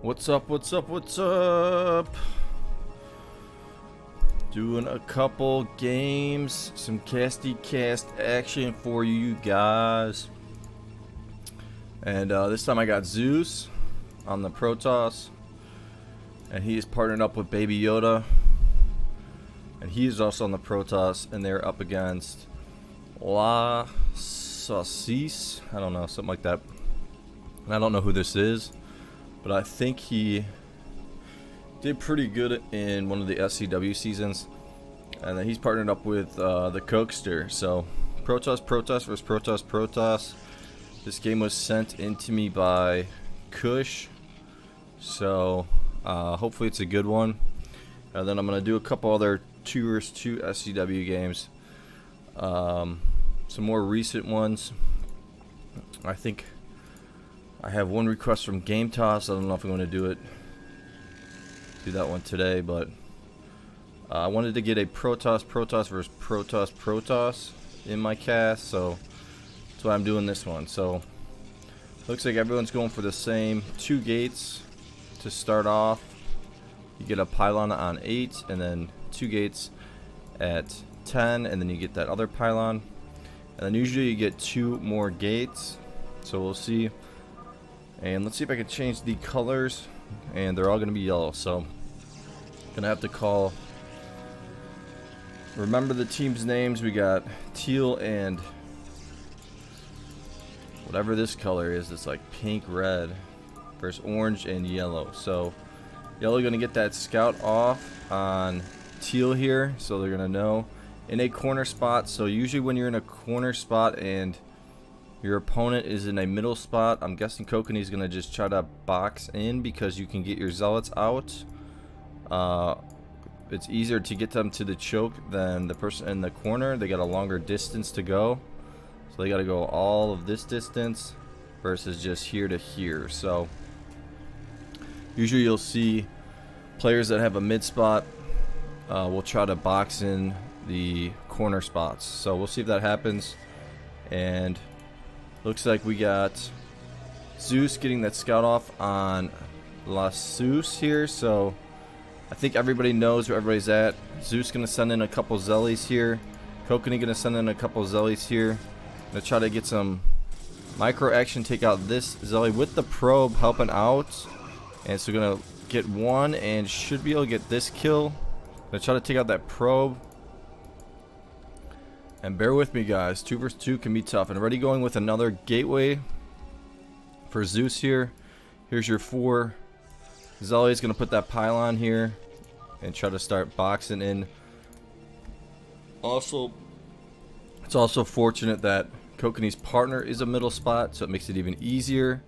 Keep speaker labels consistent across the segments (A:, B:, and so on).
A: What's up, what's up, what's up? Doing a couple games, some Casty cast action for you guys. And this time I got Zeus on the Protoss. And he is partnered up with Baby Yoda. And he is also on the Protoss, and they're up against La Saucisse. I don't know, something like that. And I don't know who this is, but I think he did pretty good in one of the SCW seasons. And then he's partnered up with the Cokester. So Protoss versus Protoss. This game was sent in to me by Kush. So hopefully it's a good one. And then I'm going to do a couple other 2 vs 2 SCW games. Some more recent ones. I think I have one request from Game Toss. I don't know if I'm going to do that one today, but I wanted to get a Protoss versus Protoss in my cast, so that's why I'm doing this one. So looks like everyone's going for the same 2 gates to start off. You get a pylon on 8, and then 2 gates at 10, and then you get that other pylon, and then usually you get 2 more gates. So we'll see. And let's see if I can change the colors, and they're all going to be yellow. So gonna have to call. Remember the team's names. We got teal and whatever this color is. It's like pink, red versus orange and yellow. So yellow gonna get that scout off on teal here, so they're gonna know in a corner spot. So usually when you're in a corner spot and your opponent is in a middle spot, I'm guessing Kokanee gonna just try to box in because you can get your zealots out. It's easier to get them to the choke than the person in the corner. They got a longer distance to go, so they got to go all of this distance versus just here to here. So usually you'll see players that have a mid spot will try to box in the corner spots. So we'll see if that happens. And looks like we got Zeus getting that scout off on La Saucisse here. So I think everybody knows where everybody's at. Zeus gonna send in a couple Zellies here. Kokanee gonna send in a couple Zellies here. Gonna try to get some micro action, take out this Zelly with the probe helping out. And so gonna get one and should be able to get this kill. Gonna try to take out that probe. And bear with me, guys. 2 vs 2 can be tough. And already going with another gateway for Zeus here. Here's your 4 Zellies. Gonna put that pylon here and try to start boxing in. Also, it's also fortunate that Kokanee's partner is a middle spot, so it makes it even easier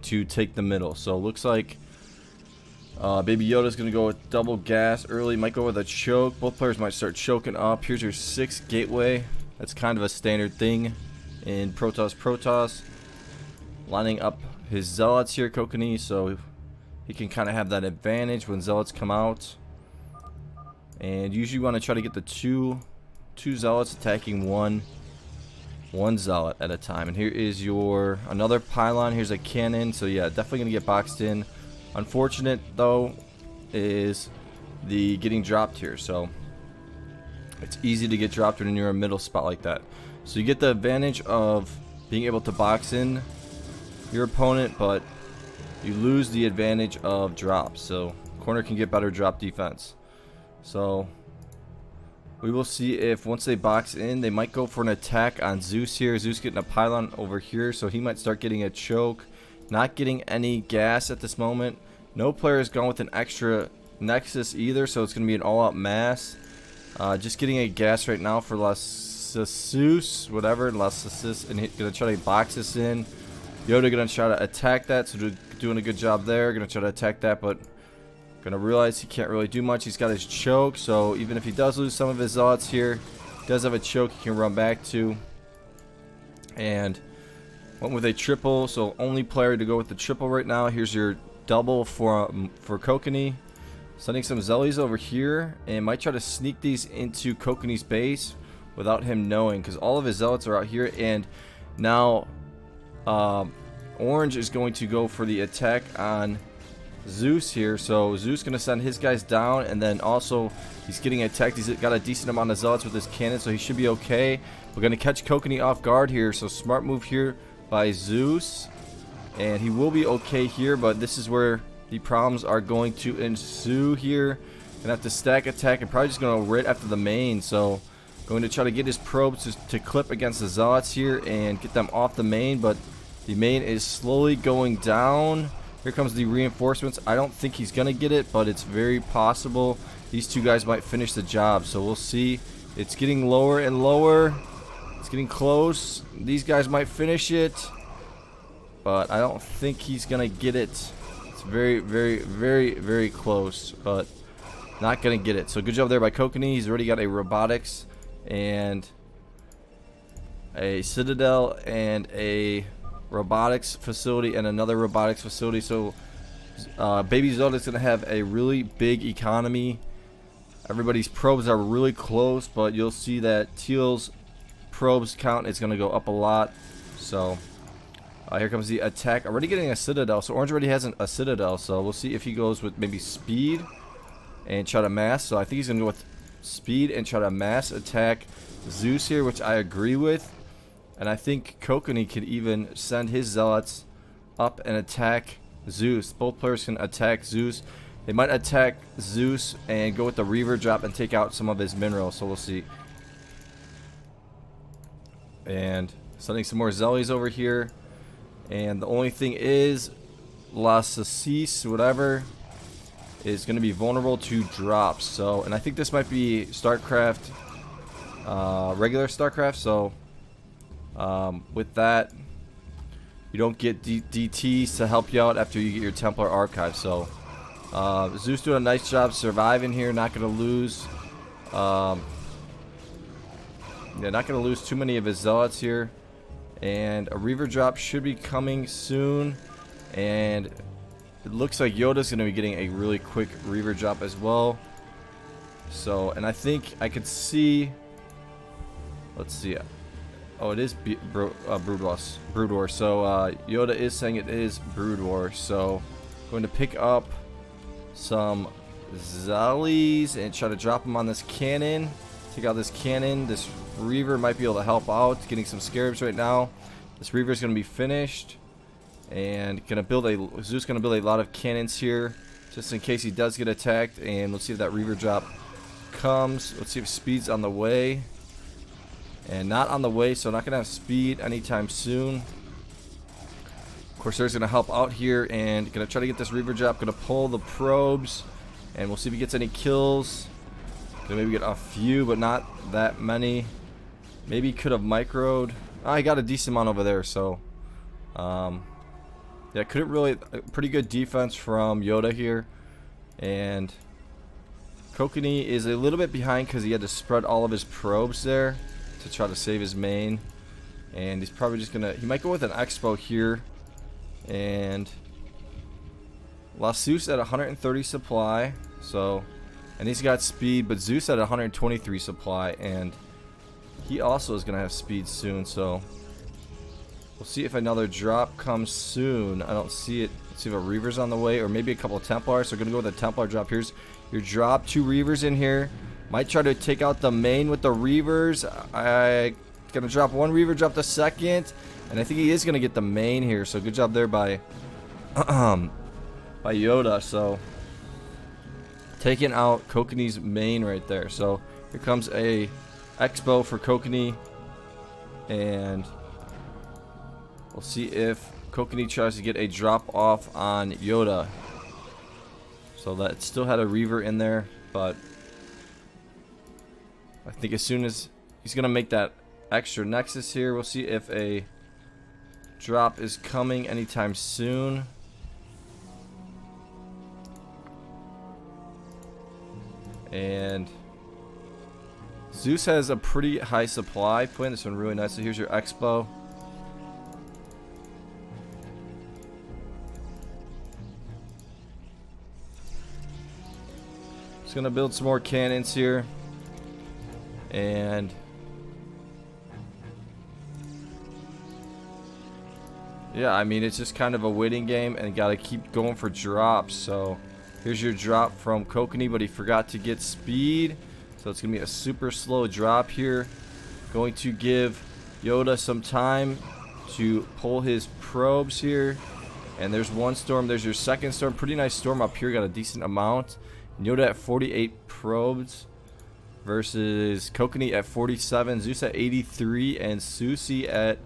A: to take the middle. So it looks like Baby Yoda's gonna go with double gas early. Might go with a choke. Both players might start choking up. Here's your 6 gateway. That's kind of a standard thing in Protoss. Lining up his zealots here, Kokanee, so he can kind of have that advantage when zealots come out. And usually you want to try to get the two zealots attacking one zealot at a time. And here is your another pylon. Here's a cannon. So yeah, definitely gonna get boxed in. Unfortunate though is the getting dropped here. So it's easy to get dropped when you're in a middle spot like that. So you get the advantage of being able to box in your opponent, but you lose the advantage of drops. So corner can get better drop defense. So we will see if once they box in, they might go for an attack on Zeus here. Zeus getting a pylon over here, so he might start getting a choke. Not getting any gas at this moment. No player has gone with an extra nexus either, so it's going to be an all-out mass. Just getting a gas right now for La Saucisse, whatever, La Saucisse, and he's going to try to box this in. Yoda going to try to attack that, so doing a good job there. Going to try to attack that, but going to realize he can't really do much. He's got his choke, so even if he does lose some of his zealots here, he does have a choke he can run back to. And went with a triple, so only player to go with the triple right now. Here's your double for Kokanee. Sending some Zellies over here, and might try to sneak these into Kokanee's base without him knowing, because all of his zealots are out here. And now Orange is going to go for the attack on Zeus here. So Zeus gonna send his guys down, and then also he's getting attacked. He's got a decent amount of zealots with his cannon, so he should be okay. We're gonna catch Kokanee off guard here, so smart move here by Zeus, and he will be okay here. But this is where the problems are going to ensue here. Gonna have to stack attack and probably just gonna right after the main. So going to try to get his probes to clip against the zealots here and get them off the main, but the main is slowly going down. Here comes the reinforcements. I don't think he's gonna get it, but it's very possible these two guys might finish the job, so we'll see. It's getting lower and lower. It's getting close. These guys might finish it, but I don't think he's gonna get it. It's very, very, very, very close, but not gonna get it. So good job there by Kokanee. He's already got a robotics and a citadel and a robotics facility and another robotics facility. So Baby Zelda is going to have a really big economy. Everybody's probes are really close, but you'll see that Teal's probes count is going to go up a lot. So here comes the attack. Already getting a citadel. So Orange already has a citadel, so we'll see if he goes with maybe speed and try to mass. So I think he's going to go with speed and try to mass attack Zeus here, which I agree with. And I think Kokanee could even send his zealots up and attack Zeus. Both players can attack Zeus. They might attack Zeus and go with the Reaver drop and take out some of his minerals. So we'll see. And sending some more Zellies over here. And the only thing is La Sassis, whatever, is going to be vulnerable to drops. So, and I think this might be StarCraft, regular StarCraft. So with that, you don't get DTs to help you out after you get your Templar Archive. So Zeus doing a nice job surviving here, not going to lose. Yeah, not going to lose too many of his zealots here. And a Reaver drop should be coming soon. And it looks like Yoda's going to be getting a really quick Reaver drop as well. So, and I think I could see, let's see. Oh, it is Brood War. So Yoda is saying it is Brood War. So going to pick up some Zalies and try to drop them on this cannon. Take out this cannon. This Reaver might be able to help out. Getting some Scarabs right now. This Reaver is going to be finished. And Zeus gonna build a lot of cannons here, just in case he does get attacked. And let's see if that Reaver drop comes. Let's see if speed's on the way. And not on the way, so not gonna have speed anytime soon. Corsair's gonna help out here and gonna try to get this Reaver drop. Gonna pull the probes, and we'll see if he gets any kills. Gonna maybe get a few, but not that many. Maybe could have microed. Oh, he got a decent amount over there, so yeah, couldn't really. Pretty good defense from Yoda here. And Kokanee is a little bit behind because he had to spread all of his probes there to try to save his main. And he's probably just gonna, he might go with an Expo here. And La Zeus at 130 supply. So, and he's got speed, but Zeus at 123 supply, and he also is gonna have speed soon. So we'll see if another drop comes soon. I don't see it. Let's see if a Reaver's on the way, or maybe a couple of Templars. So we're gonna go with a Templar drop. Here's your drop. 2 Reavers in here. Might try to take out the main with the Reavers. I gonna drop 1 Reaver, drop the second, and I think he is gonna get the main here. So good job there by by Yoda. So taking out Kokanee's main right there. So here comes a Expo for Kokanee, and we'll see if Kokanee tries to get a drop off on Yoda. So that still had a Reaver in there, but I think as soon as he's gonna make that extra Nexus here, we'll see if a drop is coming anytime soon. And Zeus has a pretty high supply. Playing this one really nice. So here's your Expo. Just gonna build some more cannons here. And yeah, I mean, it's just kind of a waiting game and got to keep going for drops. So here's your drop from Kokanee, but he forgot to get speed. So it's going to be a super slow drop here. Going to give Yoda some time to pull his probes here. And there's one storm. There's your second storm. Pretty nice storm up here. Got a decent amount. Yoda at 48 probes versus Kokanee at 47. Zeus at 83. And Susie at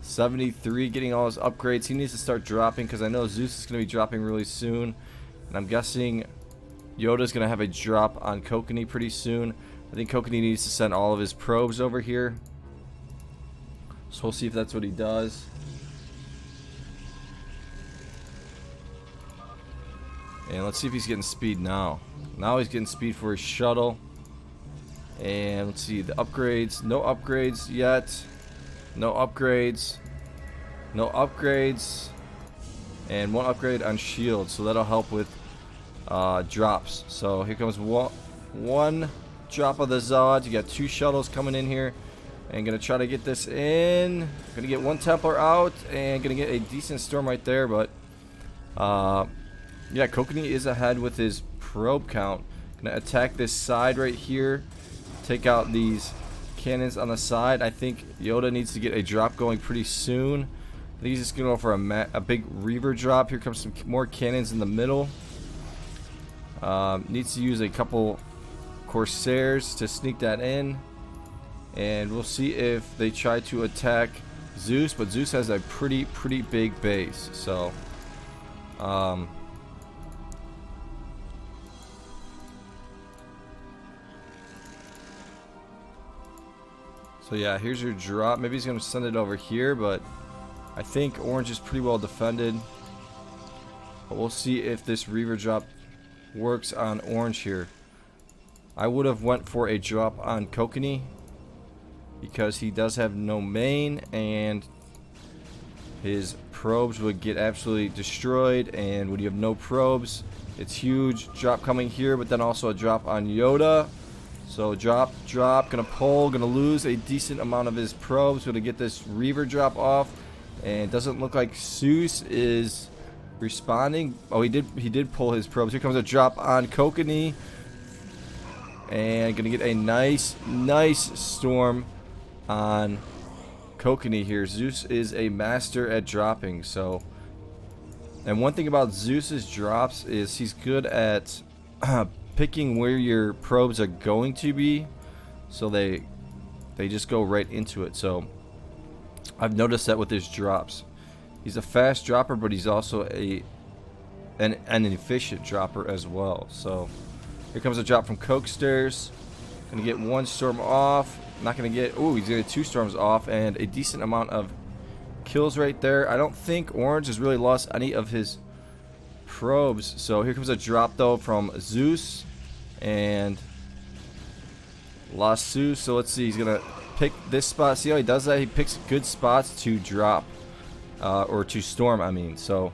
A: 73. Getting all his upgrades. He needs to start dropping because I know Zeus is going to be dropping really soon. And I'm guessing Yoda's going to have a drop on Kokanee pretty soon. I think Kokanee needs to send all of his probes over here. So we'll see if that's what he does. And let's see if he's getting speed now. Now he's getting speed for his shuttle. And let's see the upgrades. No upgrades yet. No upgrades. No upgrades. And one upgrade on shield. So that'll help with drops. So here comes one drop of the Zod. You got two shuttles coming in here. And gonna try to get this in. Gonna get one Templar out. And gonna get a decent storm right there. But yeah, Kokanee is ahead with his probe count. Gonna attack this side right here. Take out these cannons on the side. I think Yoda needs to get a drop going pretty soon. I think he's just gonna go for a big Reaver drop. Here comes some more cannons in the middle. Needs to use a couple Corsairs to sneak that in. And we'll see if they try to attack Zeus. But Zeus has a pretty big base. So so yeah, here's your drop. Maybe he's going to send it over here, but I think Orange is pretty well defended. But we'll see if this Reaver drop works on Orange here. I would have went for a drop on Kokanee because he does have no main and his probes would get absolutely destroyed. And when you have no probes, it's huge. Drop coming here, but then also a drop on Yoda. So drop, gonna pull, gonna lose a decent amount of his probes. Gonna get this Reaver drop off, and it doesn't look like Zeus is responding. Oh, he did pull his probes. Here comes a drop on Kokanee, and gonna get a nice storm on Kokanee here. Zeus is a master at dropping. So, and one thing about Zeus's drops is he's good at picking where your probes are going to be, so they just go right into it. So I've noticed that with his drops. He's a fast dropper, but he's also an efficient dropper as well. So here comes a drop from Cokestairs. Gonna get one storm off. Not gonna get, oh, he's gonna get two storms off and a decent amount of kills right there. I don't think Orange has really lost any of his probes. So here comes a drop though from Zeus, and lost Zeus. So let's see, he's gonna pick this spot. See how he does that? He picks good spots to drop or to storm, I mean. So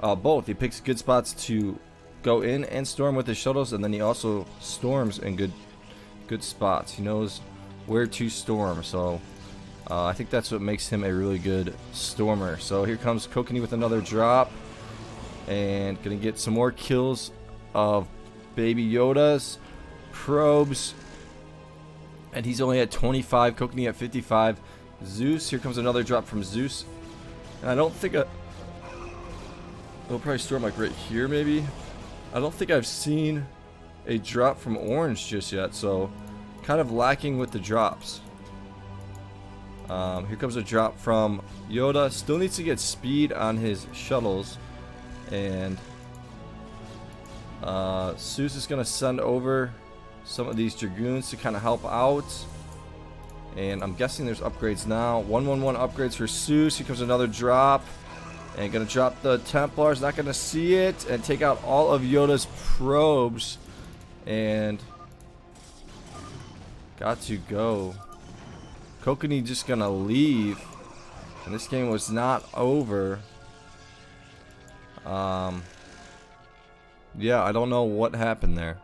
A: both, he picks good spots to go in and storm with his shuttles, and then he also storms in good spots. He knows where to storm. So I think that's what makes him a really good stormer. So here comes Kokanee with another drop. And gonna get some more kills of Baby Yoda's probes. And he's only at 25. Kokanee at 55. Zeus, here comes another drop from Zeus. And I don't think they'll probably storm like right here maybe. I don't think I've seen a drop from Orange just yet. So kind of lacking with the drops. Here comes a drop from Yoda. Still needs to get speed on his shuttles. And Zeus is going to send over some of these Dragoons to kind of help out. And I'm guessing there's upgrades now. 111 upgrades for Zeus. Here comes another drop. And going to drop the Templars. Not going to see it. And take out all of Yoda's probes. And got to go. Kokanee just going to leave. And this game was not over. Yeah, I don't know what happened there.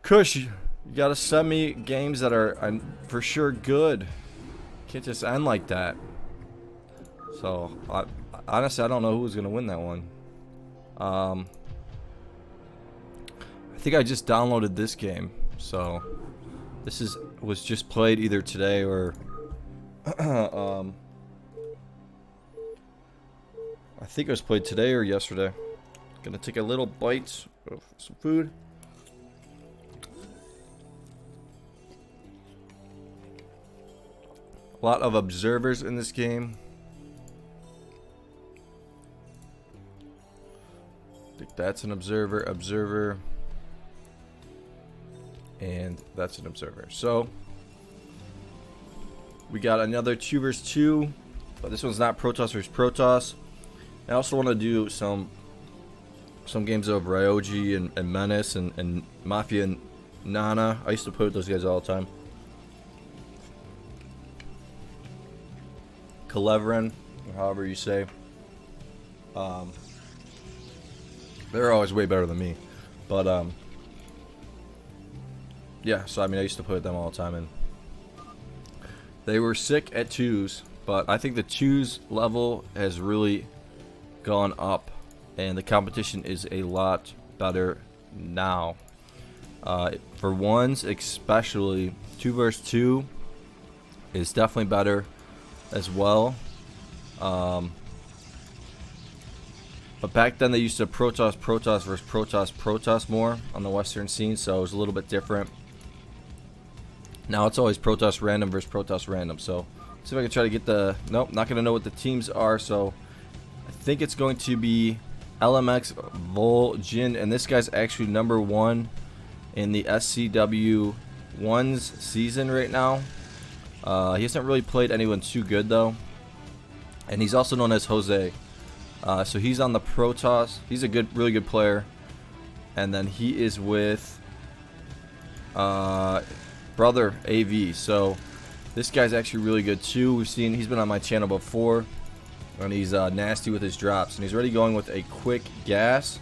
A: Kush, you gotta send me games that are for sure good. Can't just end like that. So honestly, I don't know who's gonna win that one. I think I just downloaded this game, so this was just played either today or I think it was played today or yesterday. Gonna take a little bite of some food. A lot of observers in this game. I think that's an observer, and that's an observer. So we got another 2 versus 2, but this one's not Protoss versus Protoss. I also want to do some games of Ryoji and Menace and Mafia and Nana. I used to play with those guys all the time. Kalevrin, or however you say. They're always way better than me. But, yeah, so I mean, I used to play with them all the time, and they were sick at 2s, but I think the 2s level has really gone up, and the competition is a lot better now. For 1s especially, 2 versus 2 is definitely better as well. But back then they used to Protoss versus Protoss more on the Western scene, so it was a little bit different. Now it's always Protoss random versus Protoss random. So see if I can try to get the... Nope, not going to know what the teams are, so I think it's going to be LMX Vol Jin, and this guy's actually #1 in the SCW 1's season right now. He hasn't really played anyone too good though, and he's also known as Jose. So he's on the Protoss. He's a really good player, and then he is with Brother AV. So this guy's actually really good too. He's been on my channel before, and he's nasty with his drops, and he's already going with a quick gas,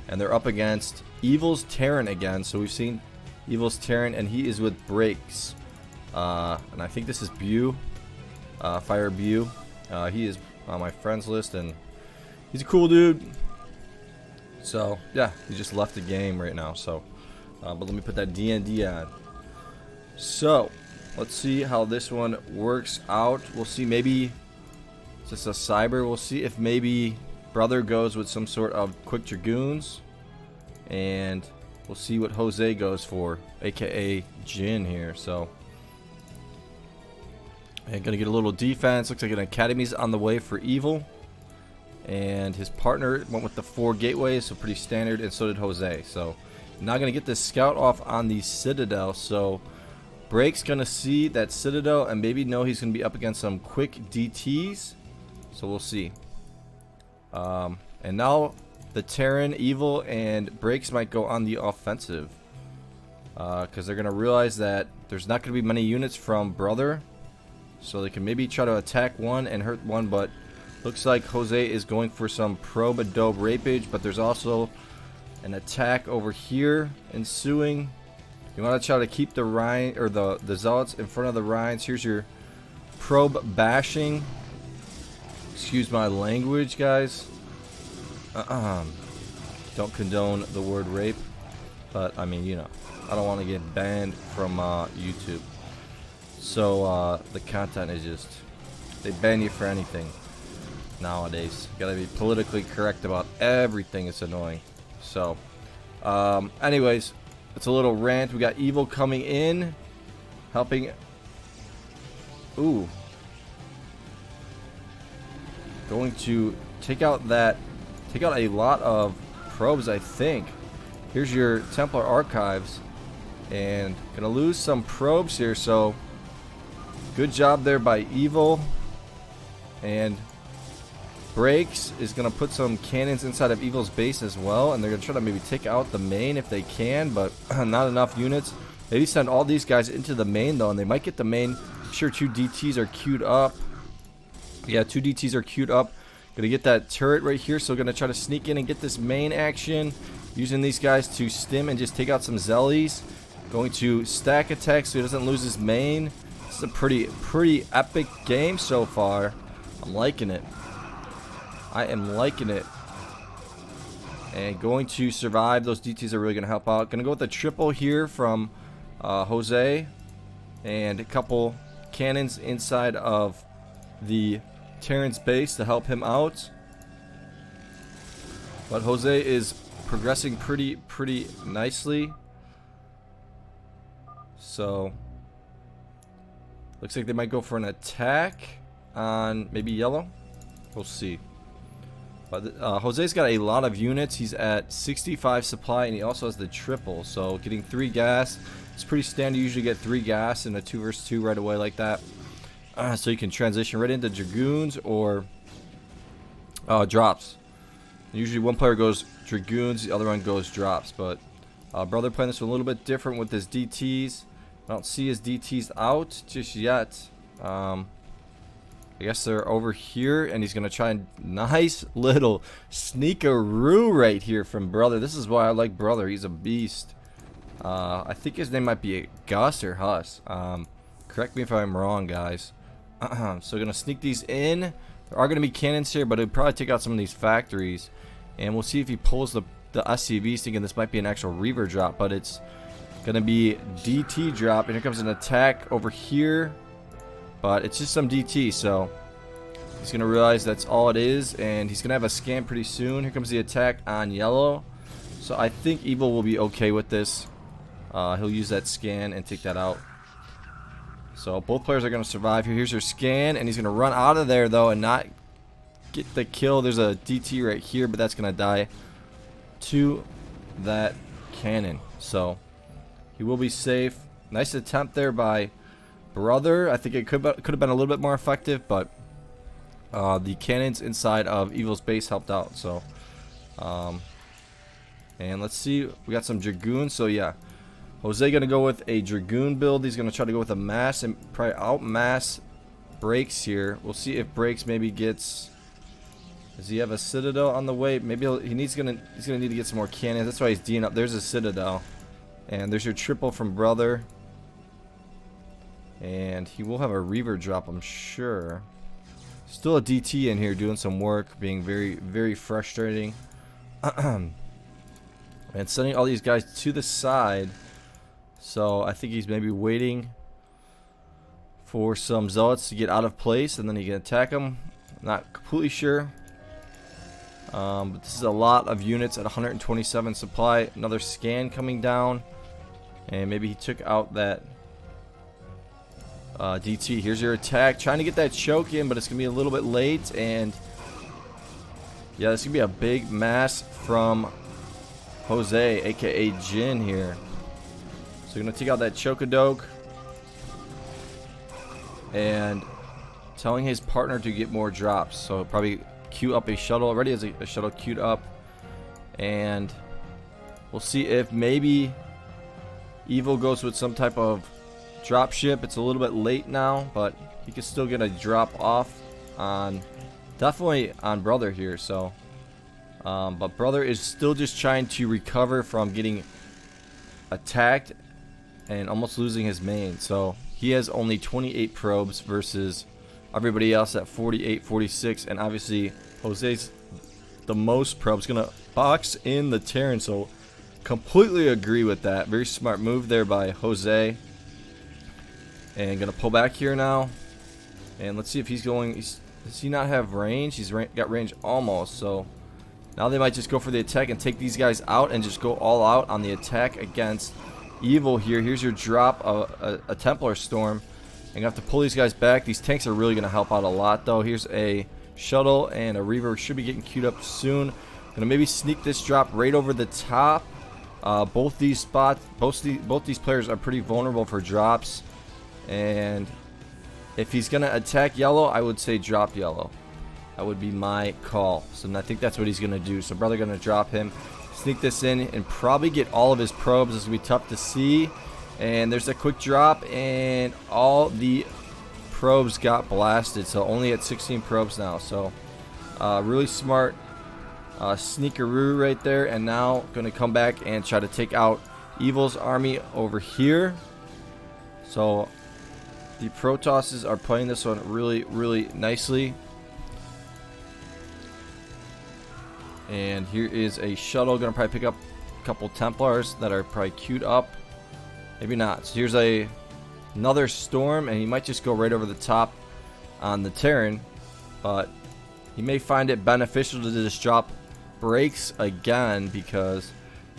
A: and they're up against Evil's Terran again. So we've seen Evil's Terran, and he is with Breaks. And I think this is Bew, Fire Bew. He is on my friends list, and he's a cool dude. So yeah, he just left the game right now. So, but let me put that DND on. So let's see how this one works out. We'll see. Maybe it's just a cyber. We'll see if maybe Brother goes with some sort of quick dragoons, and we'll see what Jose goes for, aka Jin here. So. And gonna get a little defense. Looks like an academy's on the way for Evil, and his partner went with the 4 gateways, so pretty standard, and so did Jose. So now gonna get this scout off on the Citadel. So Break's gonna see that Citadel and maybe know he's gonna be up against some quick DTs. So we'll see. And now the Terran, Evil, and Breaks might go on the offensive, because they're gonna realize that there's not gonna be many units from Brother. So they can maybe try to attack one and hurt one, but looks like Jose is going for some probe dope rapage, but there's also an attack over here ensuing. You want to try to keep the Rhine or the Zealots in front of the Rhines. Here's your probe bashing. Excuse my language, guys. Don't condone the word rape, but I mean, you know, I don't want to get banned from YouTube. So the content is just, they ban you for anything nowadays. You gotta be politically correct about everything. It's annoying. So anyways, it's a little rant. We got Evil coming in, helping. Ooh, going to take out a lot of probes, I think. Here's your Templar archives, and gonna lose some probes here. So good job there by Evil. And Breaks is going to put some cannons inside of Evil's base as well. And they're going to try to maybe take out the main if they can, but not enough units. Maybe send all these guys into the main, though, and they might get the main. Sure, 2 DTs are queued up. Yeah, 2 DTs are queued up. Going to get that turret right here, so going to try to sneak in and get this main action. Using these guys to stim and just take out some Zellies. Going to stack attack so he doesn't lose his main. This is a pretty epic game so far. I'm liking it. I am liking it. And going to survive. Those DTs are really going to help out. Going to go with the triple here from Jose. And a couple cannons inside of the Terran's base to help him out. But Jose is progressing pretty nicely. So looks like they might go for an attack on maybe yellow. We'll see. But Jose's got a lot of units. He's at 65 supply, and he also has the triple. So getting 3 gas. It's pretty standard. You usually get 3 gas in a 2 versus 2 right away like that. So you can transition right into Dragoons or drops. Usually one player goes Dragoons, the other one goes drops. But brother playing this a little bit different with his DTs. I don't see his DTs out just yet. I guess they're over here, and he's going to try a nice little sneakaroo right here from brother. This is why I like brother. He's a beast. I think his name might be Gus or Huss. Correct me if I'm wrong, guys. So going to sneak these in. There are going to be cannons here, but it'll probably take out some of these factories. And we'll see if he pulls the SCVs, thinking this might be an actual Reaver drop, but it's going to be DT drop. And here comes an attack over here. But it's just some DT, so he's going to realize that's all it is, and he's going to have a scan pretty soon. Here comes the attack on yellow. So I think Evil will be okay with this. He'll use that scan and take that out. So both players are going to survive here. Here's your scan, and he's going to run out of there, though, and not get the kill. There's a DT right here, but that's going to die to that cannon. So he will be safe. Nice attempt there by brother. I think it could have been a little bit more effective, but the cannons inside of Evil's base helped out. So and let's see, we got some Dragoons. So yeah, Jose gonna go with a Dragoon build. He's gonna try to go with a mass and probably outmass Breaks here. We'll see if Breaks maybe gets. Does he have a Citadel on the way? Maybe he's gonna need to get some more cannons. That's why he's D'ing up. There's a Citadel, and there's your triple from brother. And he will have a Reaver drop, I'm sure. Still a DT in here doing some work, being very frustrating. And sending all these guys to the side. So I think he's maybe waiting for some Zealots to get out of place, and then he can attack them. Not completely sure. But this is a lot of units at 127 supply. Another scan coming down. And maybe he took out that DT. Here's your attack, trying to get that choke in, but it's gonna be a little bit late. And yeah, this is gonna be a big mass from Jose, aka Jin here. So gonna take out that Chokadoke and telling his partner to get more drops. So probably queue up a shuttle. Already has a shuttle queued up, and we'll see if maybe Evil goes with some type of drop ship. It's a little bit late now, but he can still get a drop off on, definitely on brother here. So but brother is still just trying to recover from getting attacked and almost losing his main. So he has only 28 probes versus everybody else at 48, 46, and obviously Jose's the most probes. Gonna box in the Terran. So completely agree with that. Very smart move there by Jose. And gonna pull back here now, and let's see if he's going. Does he not have range? He's got range almost. So now they might just go for the attack and take these guys out and just go all out on the attack against Evil here. Here's your drop, a Templar Storm, and you have to pull these guys back. These tanks are really gonna help out a lot, though. Here's a shuttle and a Reaver. Should be getting queued up soon. Gonna maybe sneak this drop right over the top. Both these spots, both these players are pretty vulnerable for drops. And if he's gonna attack yellow, I would say drop yellow. That would be my call. So I think that's what he's gonna do. So brother gonna drop him, sneak this in, and probably get all of his probes. This is gonna be tough to see. And there's a quick drop, and all the probes got blasted. So only at 16 probes now. So really smart sneakeroo right there. And now gonna come back and try to take out Evil's army over here. So the Protosses are playing this one really nicely. And here is a shuttle. Gonna probably pick up a couple Templars that are probably queued up. Maybe not. So here's another storm, and he might just go right over the top on the Terran. But he may find it beneficial to just drop brakes again, because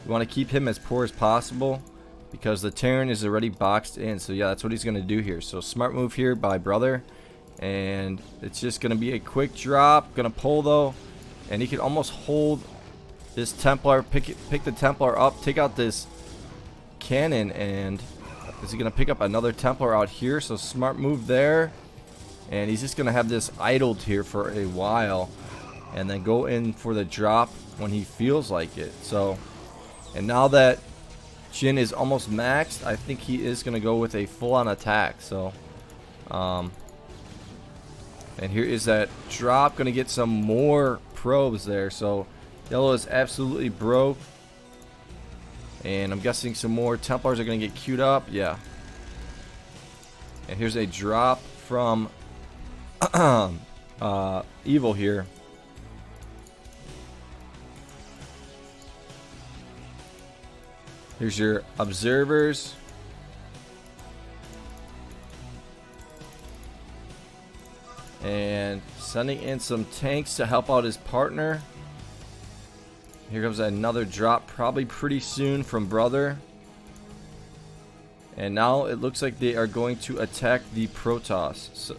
A: we want to keep him as poor as possible, because the Terran is already boxed in. So yeah, that's what he's going to do here. So smart move here by brother. And it's just going to be a quick drop. Going to pull though. And he can almost hold this Templar, pick the Templar up, take out this cannon. And is he going to pick up another Templar out here? So smart move there. And he's just going to have this idled here for a while, and then go in for the drop when he feels like it. So, and now that Jin is almost maxed, I think he is going to go with a full-on attack. So, and here is that drop. Going to get some more probes there. So, yellow is absolutely broke. And I'm guessing some more Templars are going to get queued up. Yeah. And here's a drop from Evil here. Here's your observers. And sending in some tanks to help out his partner. Here comes another drop, probably pretty soon from brother. And now it looks like they are going to attack the Protoss.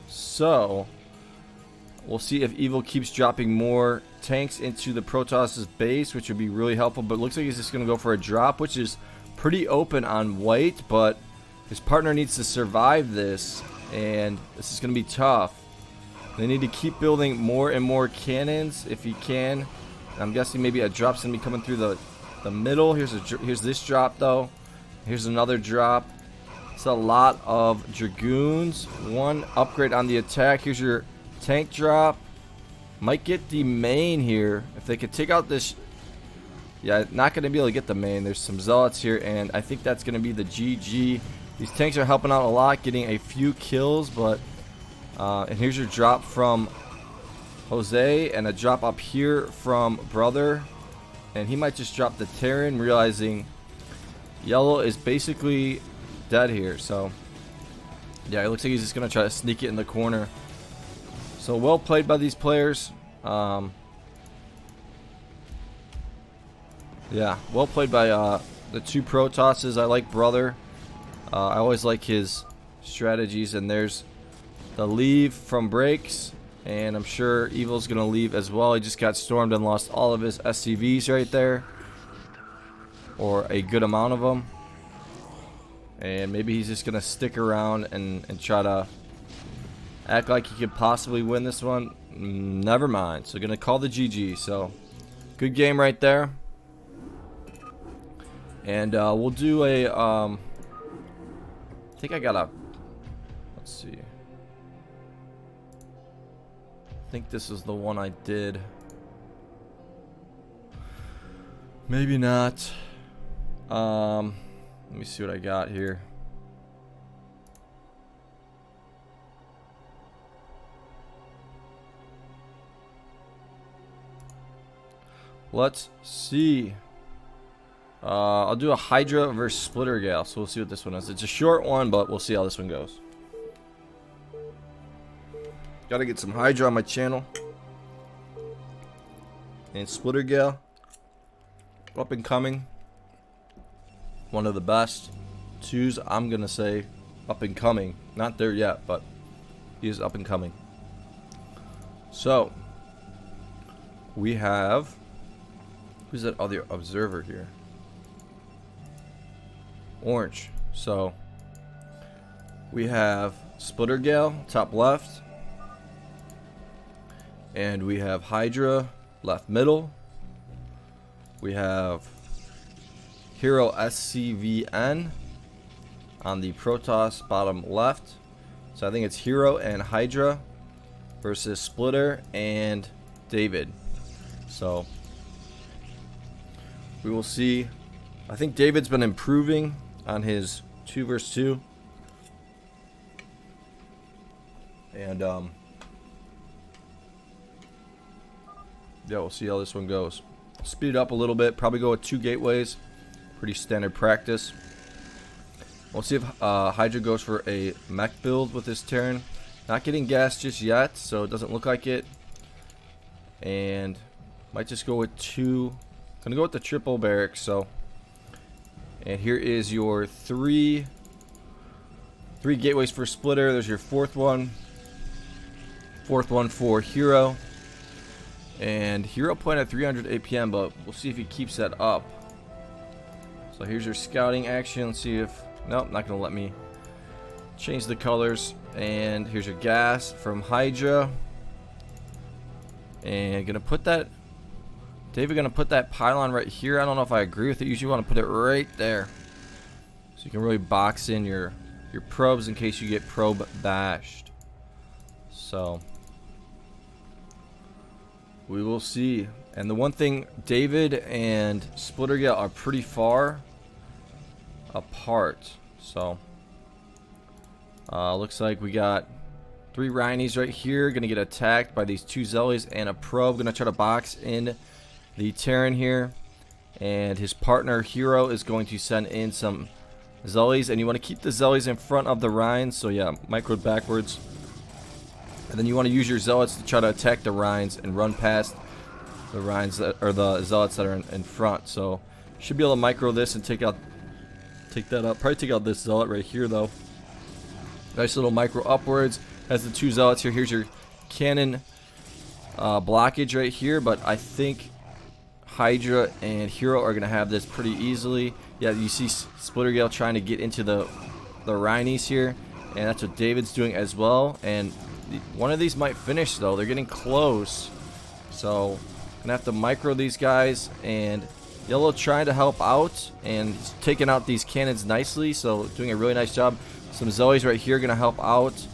A: So we'll see if Evil keeps dropping more tanks into the Protoss's base, which would be really helpful. But it looks like he's just going to go for a drop, which is pretty open on white. But his partner needs to survive this, and this is going to be tough. They need to keep building more and more cannons if he can. I'm guessing maybe a drop's going to be coming through the middle. Here's this drop, though. Here's another drop. It's a lot of Dragoons. One upgrade on the attack. Here's your tank drop. Might get the main here. If they could take out this... Yeah, not going to be able to get the main. There's some Zealots here, and I think that's going to be the GG. These tanks are helping out a lot, getting a few kills, but... and here's your drop from Jose, and a drop up here from brother. And he might just drop the Terran, realizing yellow is basically dead here. So yeah, it looks like he's just gonna try to sneak it in the corner. So well played by these players. Yeah, well played by the two Protosses. I like brother. I always like his strategies. And there's the leave from breaks, and I'm sure Evil's gonna leave as well. He just got stormed and lost all of his SCVs right there, or a good amount of them. And maybe he's just gonna stick around and try to act like he could possibly win this one. Never mind. So gonna call the GG. So good game right there. And we'll do a I think I got a, let's see, I think this is the one I did. Maybe not. Let me see what I got here. Let's see. I'll do a Hydra versus Splitter Gale, so we'll see what this one is. It's a short one, but we'll see how this one goes. Gotta get some Hydra on my channel. And Splitter Gale, up and coming. One of the best twos, I'm gonna say, up and coming. Not there yet, but he is up and coming. So we have, who's that other observer here? Orange. So we have Splitter Gale, top left, and we have Hydra, left middle. We have Hero SCVN on the Protoss, bottom left. So I think it's Hero and Hydra versus Splitter and David. So we will see. I think David's been improving on his 2 versus 2. And yeah, we'll see how this one goes. Speed it up a little bit. Probably go with 2 gateways. Pretty standard practice. We'll see if Hydra goes for a mech build with this Terran. Not getting gas just yet, so it doesn't look like it. And might just go with 2. Gonna go with the triple barracks. So, and here is your 3 gateways for splitter. There's your 4th one. 4th one for hero. And hero point at 300 APM, but we'll see if he keeps that up. So here's your scouting action. Let's see if... Nope, not going to let me change the colors. And here's your gas from Hydra. And going to put that... David going to put that pylon right here. I don't know if I agree with it. Usually you want to put it right there. So you can really box in your probes in case you get probe bashed. So... we will see. And the one thing, David and Splittergale are pretty far apart. So, looks like we got 3 Rhinies right here. Going to get attacked by these 2 Zellies and a probe. Going to try to box in the Terran here. And his partner, Hero, is going to send in some Zellies. And you want to keep the Zellies in front of the Rhines. So, yeah, microed backwards. And then you want to use your Zealots to try to attack the Rhines and run past the Rhines that, or the Zealots that are in front. So you should be able to micro this and take that up. Probably take out this Zealot right here though. Nice little micro upwards. Has the 2 Zealots here. Here's your cannon blockage right here. But I think Hydra and Hero are going to have this pretty easily. Yeah, you see Splittergale trying to get into the Rhinies here. And that's what David's doing as well. And one of these might finish though. They're getting close. So gonna have to micro these guys. And Yellow trying to help out. And he's taking out these cannons nicely. So doing a really nice job. Some Zoes right here gonna help out.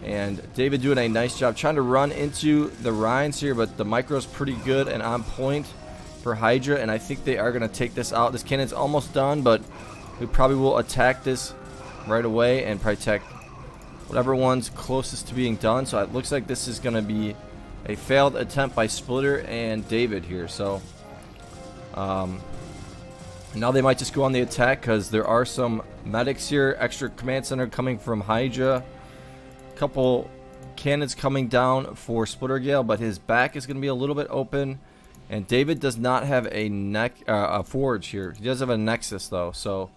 A: And David doing a nice job trying to run into the Rhines here. But the micro's pretty good and on point for Hydra. And I think they are gonna take this out. This cannon's almost done. But we probably will attack this right away. And probably attack whatever one's closest to being done. So it looks like this is going to be a failed attempt by Splitter and David here. So now they might just go on the attack because there are some medics here. Extra command center coming from Hydra. Couple cannons coming down for Splittergale, but his back is going to be a little bit open. And David does not have a forge here. He does have a nexus though. So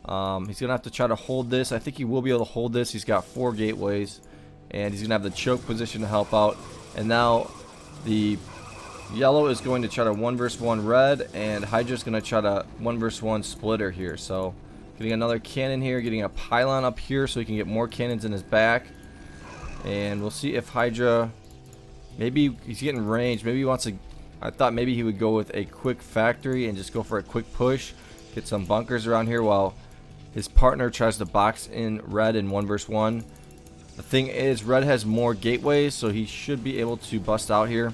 A: he's going to have to try to hold this. I think he will be able to hold this. He's got 4 gateways. And he's going to have the choke position to help out. And now the yellow is going to try to 1 versus 1 red. And Hydra's going to try to 1 versus 1 splitter here. So getting another cannon here. Getting a pylon up here so he can get more cannons in his back. And we'll see if Hydra... maybe he's getting range. Maybe he wants to... I thought maybe he would go with a quick factory and just go for a quick push. Get some bunkers around here while his partner tries to box in red in 1 versus 1. The thing is, red has more gateways, so he should be able to bust out here.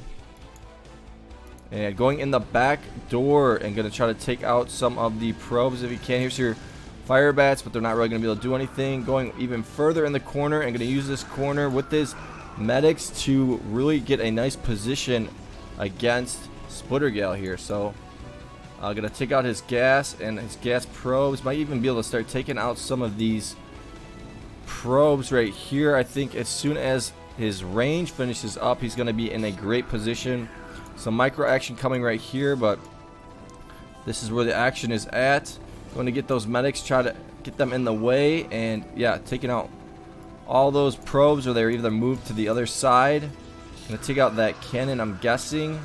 A: And going in the back door and going to try to take out some of the probes if he can. Here's your fire bats, but they're not really going to be able to do anything. Going even further in the corner and going to use this corner with his medics to really get a nice position against Splittergale here. So going to take out his gas and his gas probes. Might even be able to start taking out some of these probes right here. I think as soon as his range finishes up, he's going to be in a great position. Some micro action coming right here, but this is where the action is at. Going to get those medics, try to get them in the way, and yeah, taking out all those probes, or they're either moved to the other side. Going to take out that cannon, I'm guessing,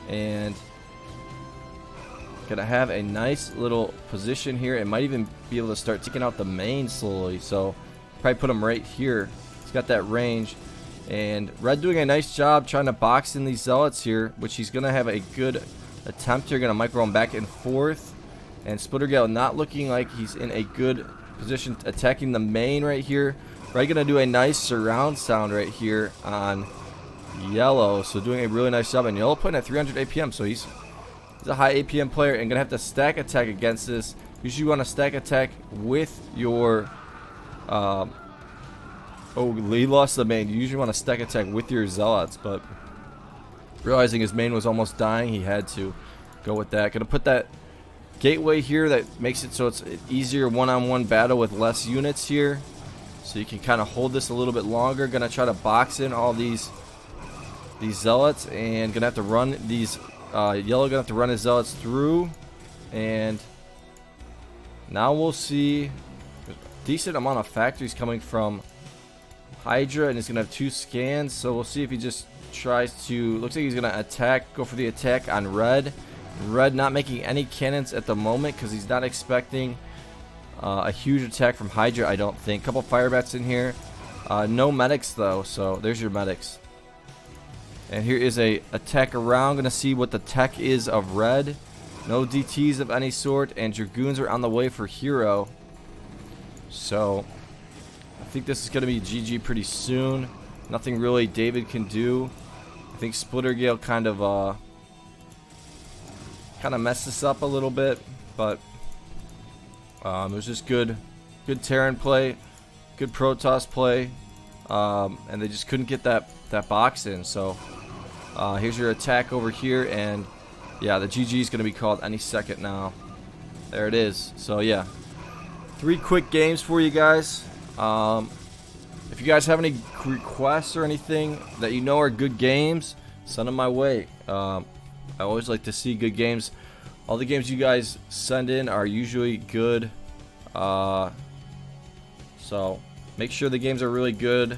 A: and gonna have a nice little position here. It might even be able to start taking out the main slowly. So probably put him right here. He's got that range. And red doing a nice job trying to box in these zealots here, which he's gonna have a good attempt here. Gonna micro him back and forth. And Splittergale not looking like he's in a good position attacking the main right here. Red gonna do a nice surround sound right here on yellow. So doing a really nice job. And yellow putting at 300 APM. So he's a high APM player and gonna have to stack attack against this. Usually you want to stack attack with your oh, he lost the main. You usually want to stack attack with your zealots, but Realizing his main was almost dying, he had to go with that. Gonna put that gateway here that makes it so it's an easier one-on-one battle with less units here. So you can kind of hold this a little bit longer. Gonna try to box in all these zealots, and gonna have to run these yellow gonna have to run his zealots through. And now we'll see a decent amount of factories coming from Hydra, and he's gonna have 2 scans. So we'll see if he just tries to, looks like he's gonna attack, go for the attack on red. Red not making any cannons at the moment because he's not expecting a huge attack from Hydra, I don't think. Couple fire bats in here. No medics though, so there's your medics. And here is a attack around. Gonna see what the tech is of red. No DTs of any sort, and Dragoons are on the way for hero. So I think this is gonna be GG pretty soon. Nothing really David can do. I think Splitter Gale kind of messed this up a little bit, but it was just good Terran play, good Protoss play, and they just couldn't get that box in. So here's your attack over here, and yeah, the GG is going to be called any second now. There it is. So yeah, 3 quick games for you guys. If you guys have any requests or anything that you know are good games, send them my way. I always like to see good games. All the games you guys send in are usually good. So make sure the games are really good.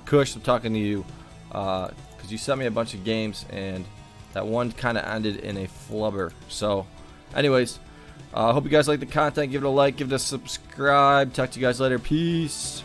A: Kush, I'm talking to you, because you sent me a bunch of games and that one kind of ended in a flubber. So anyways, I hope you guys like the content. Give it a like, give it a subscribe. Talk to you guys later. Peace.